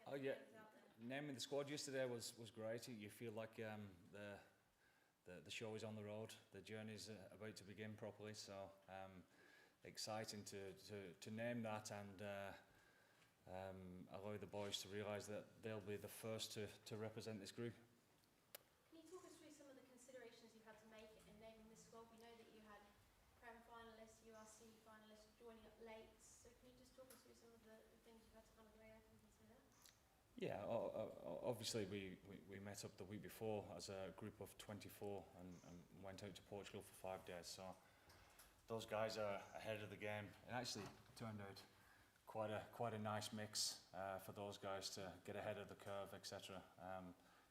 Oh yeah, naming the squad yesterday was great. You feel like the show is on the road. The journey is about to begin properly. So exciting to name that and allow the boys to realise that they'll be the first to represent this group. Can you talk us through some of the considerations you had to make in naming this squad? We know that you had Prem finalists, URC finalists joining up late. So can you just talk us through some of the things you had to kind of weigh up and consider? Yeah, obviously we met up the week before as a group of 24 and went out to Portugal for 5 days. So those guys are ahead of the game. It actually turned out quite a nice mix for those guys to get ahead of the curve, etc.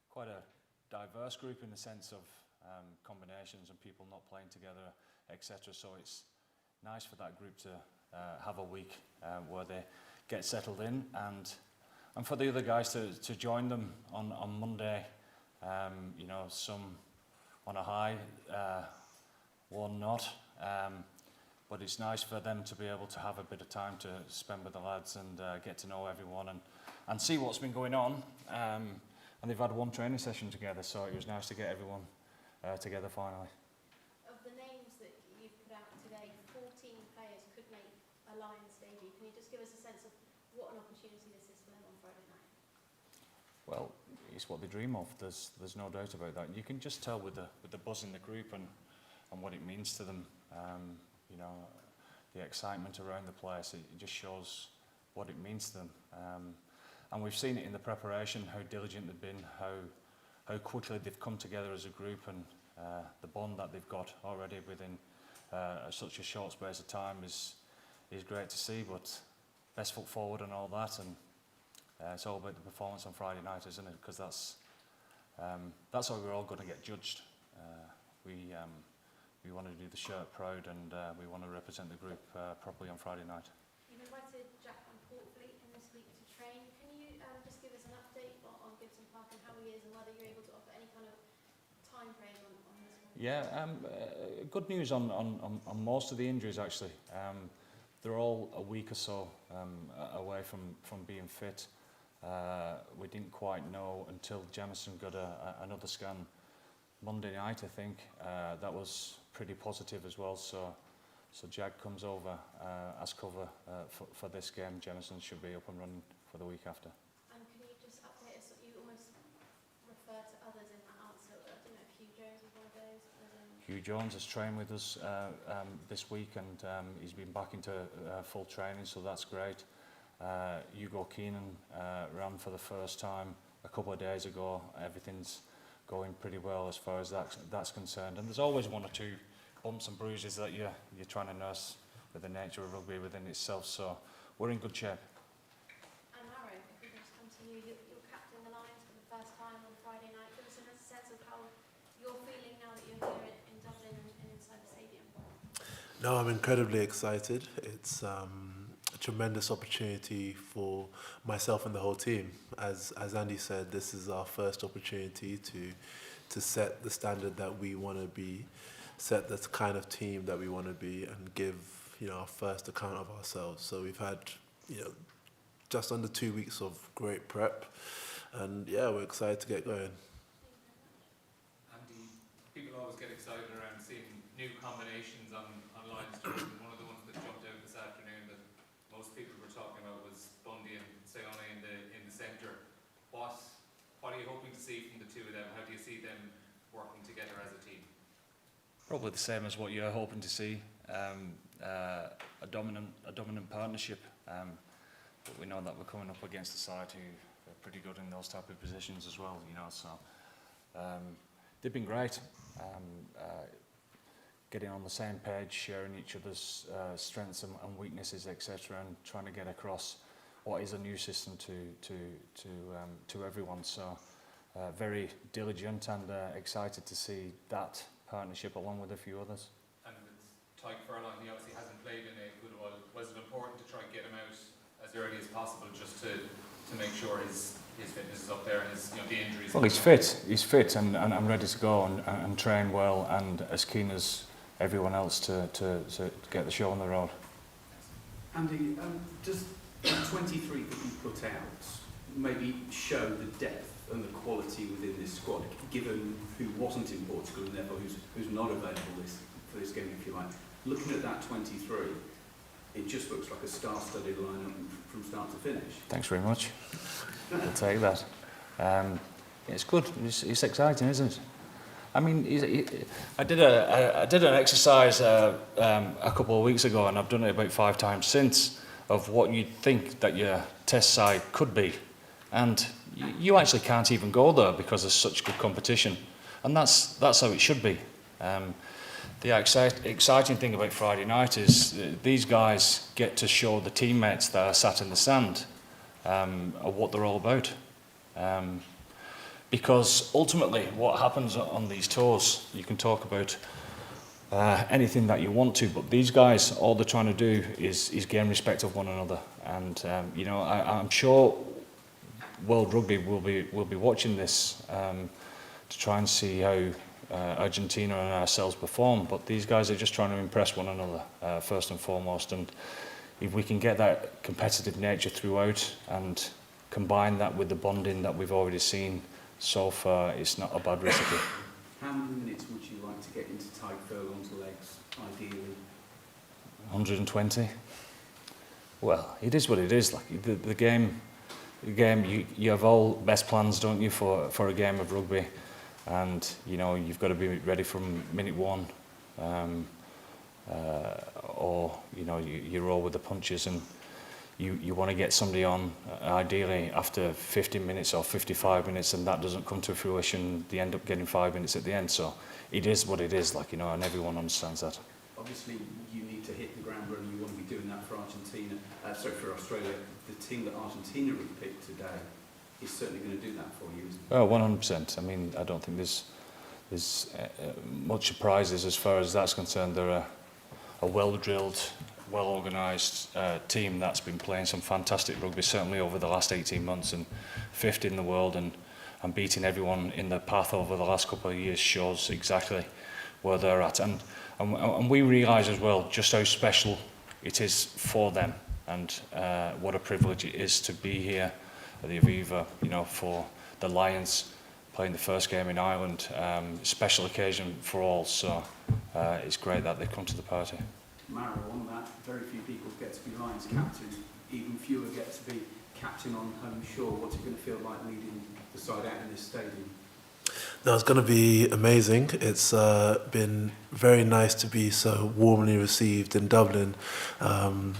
Quite a diverse group in the sense of combinations and people not playing together, etc. So it's nice for that group to have a week where they get settled in and for the other guys to join them on Monday. You know, some on a high, one not. But it's nice for them to be able to have a bit of time to spend with the lads and get to know everyone and see what's been going on. And they've had one training session together, so it was nice to get everyone together finally. Of the names that you've put out today, 14 players could make a Lions debut. Can you just give us a sense of what an opportunity this is for them on Friday night? Well, it's what they dream of. There's no doubt about that. You can just tell with the buzz in the group and what it means to them. You know, the excitement around the place, it just shows what it means to them. And we've seen it in the preparation, how diligent they've been, how quickly they've come together as a group and the bond that they've got already within such a short space of time is great to see, but best foot forward and all that, and it's all about the performance on Friday night, isn't it? Because that's how we're all going to get judged. We want to do the shirt proud and we want to represent the group properly on Friday night. You've invited Jack and Portfleet in this week to train. Can you just give us an update on Gibson Park and how he is and whether you're able to offer any kind of time frame on this one? Yeah, good news on most of the injuries actually. They're all a week or so away from being fit. We didn't quite know until Jamison got another scan Monday night, I think. That was pretty positive as well, so Jack comes over as cover for this game. Jamison should be up and running for the week after. And can you just update us, you almost refer to others in that answer, I don't know if Hugo Jones is one of those? Hugh Jones has trained with us this week and he's been back into full training, so that's great. Hugo Keenan ran for the first time a couple of days ago. Everything's going pretty well as far as that's concerned, and there's always one or two bumps and bruises that you're trying to nurse with the nature of rugby within itself, so we're in good shape. And Maro, if we can just come to you, you're captaining the Lions for the first time on Friday night. Give us a sense of how you're feeling now that you're here in Dublin and inside the stadium. No, I'm incredibly excited. It's a tremendous opportunity for myself and the whole team. As Andy said, this is our first opportunity to set the standard that we want to be, set the kind of team that we want to be, and give our first account of ourselves. So we've had just under 2 weeks of great prep, and yeah, we're excited to get going. Andy, people always get excited around seeing new combinations on Lions jerseys. One of the ones that jumped out this afternoon that most people were talking about was Bundy and Sayone in the centre. What are you hoping to see from the two of them? How do you see them working together as a team? Probably the same as what you're hoping to see. A dominant partnership. But we know that we're coming up against a side who are pretty good in those type of positions as well. So they've been great. Getting on the same page, sharing each other's strengths and weaknesses, etc., and trying to get across what is a new system to everyone. So very diligent and excited to see that partnership along with a few others. And with Tai Furline, he obviously hasn't played in a good while. Was it important to try and get him out as early as possible just to make sure his fitness is up there and his the injuries? Well, he's fit and I'm ready to go and train well and as keen as everyone else to get the show on the road. Andy, just 23 that you put out, maybe show the depth and the quality within this squad, given who wasn't in Portugal and therefore who's not available for this game, if you like. Looking at that 23, it just looks like a star-studded lineup from start to finish. Thanks very much. I'll take that. It's good. It's exciting, isn't it? I mean, I did an exercise a couple of weeks ago, and I've done it about 5 times since, of what you'd think that your test side could be, and you actually can't even go there because there's such good competition, and that's how it should be. The exciting thing about Friday night is these guys get to show the teammates that are sat in the sand what they're all about. Because ultimately what happens on these tours, you can talk about anything that you want to, but these guys, all they're trying to do is gain respect of one another. And you know, I'm sure World Rugby will be watching this to try and see how Argentina and ourselves perform, but these guys are just trying to impress one another first and foremost, and if we can get that competitive nature throughout and combine that with the bonding that we've already seen so far, it's not a bad recipe. How many minutes would you like to get into Tai Furlong's legs, ideally? 120. Well, it is what it is. Like the game, you have all best plans, don't you, for a game of rugby, and you know you've got to be ready from minute 1, or you know you roll with the punches, and you want to get somebody on ideally after 50 minutes or 55 minutes, and that doesn't come to fruition. They end up getting 5 minutes at the end. So it is what it is, like, you know, and everyone understands that. Obviously, you need to hit the ground running. You want to be doing that for Argentina. For Australia. The team that Argentina have picked today is certainly going to do that for you, isn't it? Oh, 100%. I mean, I don't think there's much surprises as far as that's concerned. They're a well-drilled, well-organised team that's been playing some fantastic rugby, certainly over the last 18 months, and 5th in the world, and beating everyone in the path over the last couple of years shows exactly where they're at. And we realise as well just how special it is for them, and what a privilege it is to be here at the Aviva, you know, for the Lions playing the first game in Ireland. Special occasion for all, so it's great that they come to the party. Maro, on that, very few people get to be Lions captain, even fewer get to be captain on home shore. What's it going to feel like leading the side out in this stadium? No, it's going to be amazing. It's been very nice to be so warmly received in Dublin,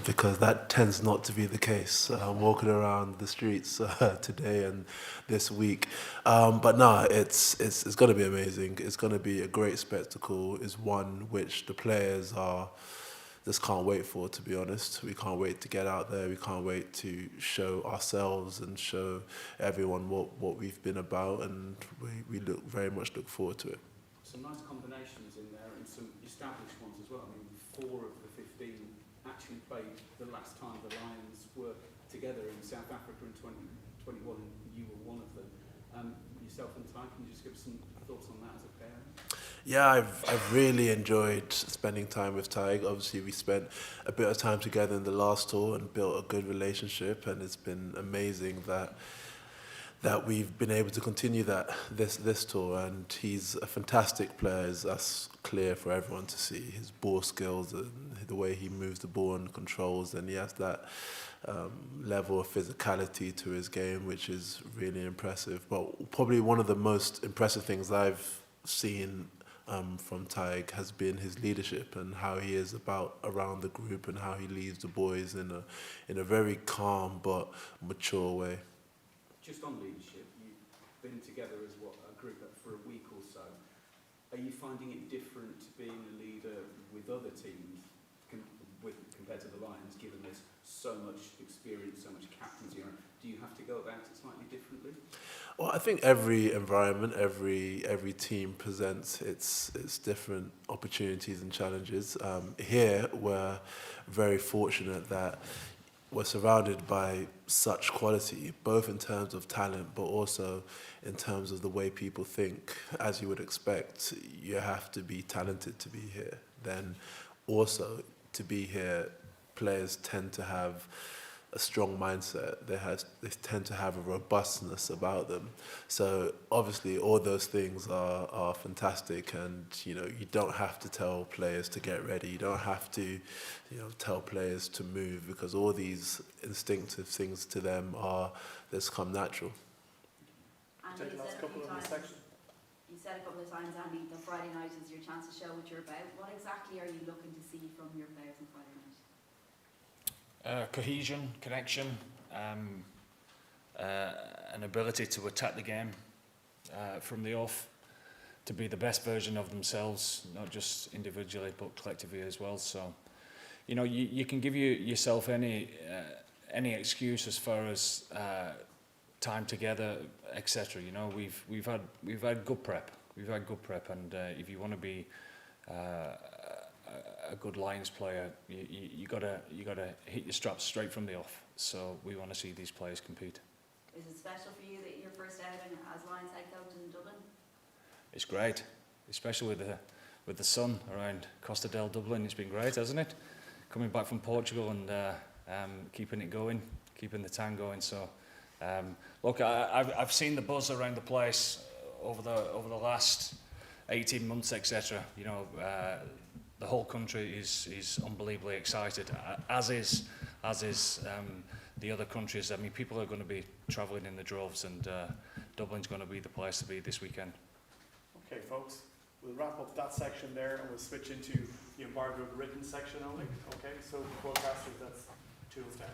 because that tends not to be the case. Walking around the streets today and this week, but no, it's going to be amazing. It's going to be a great spectacle. It's one which the players just can't wait for, to be honest. We can't wait to get out there. We can't wait to show ourselves and show everyone what we've been about, and we very much look forward to it. Some nice combinations in there and some established ones as well. I mean, 4 of the 15 actually played the last time the Lions were together in South Africa in 2021, and you were one of them. Yourself and Tai, can you just give us some thoughts on that as a pair? Yeah, I've really enjoyed spending time with Tai. Obviously, we spent a bit of time together in the last tour and built a good relationship, and it's been amazing that we've been able to continue that this tour. And he's a fantastic player. That's clear for everyone to see. His ball skills and the way he moves the ball and controls, and he has that level of physicality to his game, which is really impressive. But probably one of the most impressive things I've seen from Tai has been his leadership and how he is around the group, and how he leads the boys in a very calm but mature way. Just on leadership, you've been together as a group for a week or so. Are you finding it different being a leader with other teams compared to the Lions, given there's so much experience, so much captaincy around? Do you have to go about it slightly differently? Well, I think every environment, every team presents its different opportunities and challenges. Here, we're very fortunate that we're surrounded by such quality, both in terms of talent, but also in terms of the way people think. As you would expect, you have to be talented to be here. Then also, to be here, players tend to have a strong mindset. They tend to have a robustness about them. So obviously all those things are fantastic, and you know, you don't have to tell players to get ready. You don't have to, you know, tell players to move, because all these instinctive things to them just come natural. And Take the last couple of this section. you said a couple of times, Andy, the Friday night is your chance to show what you're about. What exactly are you looking to see from your players on Friday night? Cohesion, connection, an ability to attack the game from the off, to be the best version of themselves, not just individually but collectively as well. So, you know, you can give yourself any excuse as far as time together, etc. You know, we've had good prep. We've had good prep, and if you want to be a good Lions player, you gotta hit your straps straight from the off. So we want to see these players compete. Is it special for you that your first outing as Lions head coach in Dublin? It's great, especially with the sun around Costa del Dublin. It's been great, hasn't it? Coming back from Portugal and keeping it going, keeping the town going. So look, I've seen the buzz around the place over the last 18 months, etc. You know, the whole country is unbelievably excited, as is the other countries. I mean, people are going to be travelling in the droves, and Dublin's going to be the place to be this weekend. Okay, folks, we'll wrap up that section there, and we'll switch into the embargoed written section only. Okay, so broadcasters, that's tools down.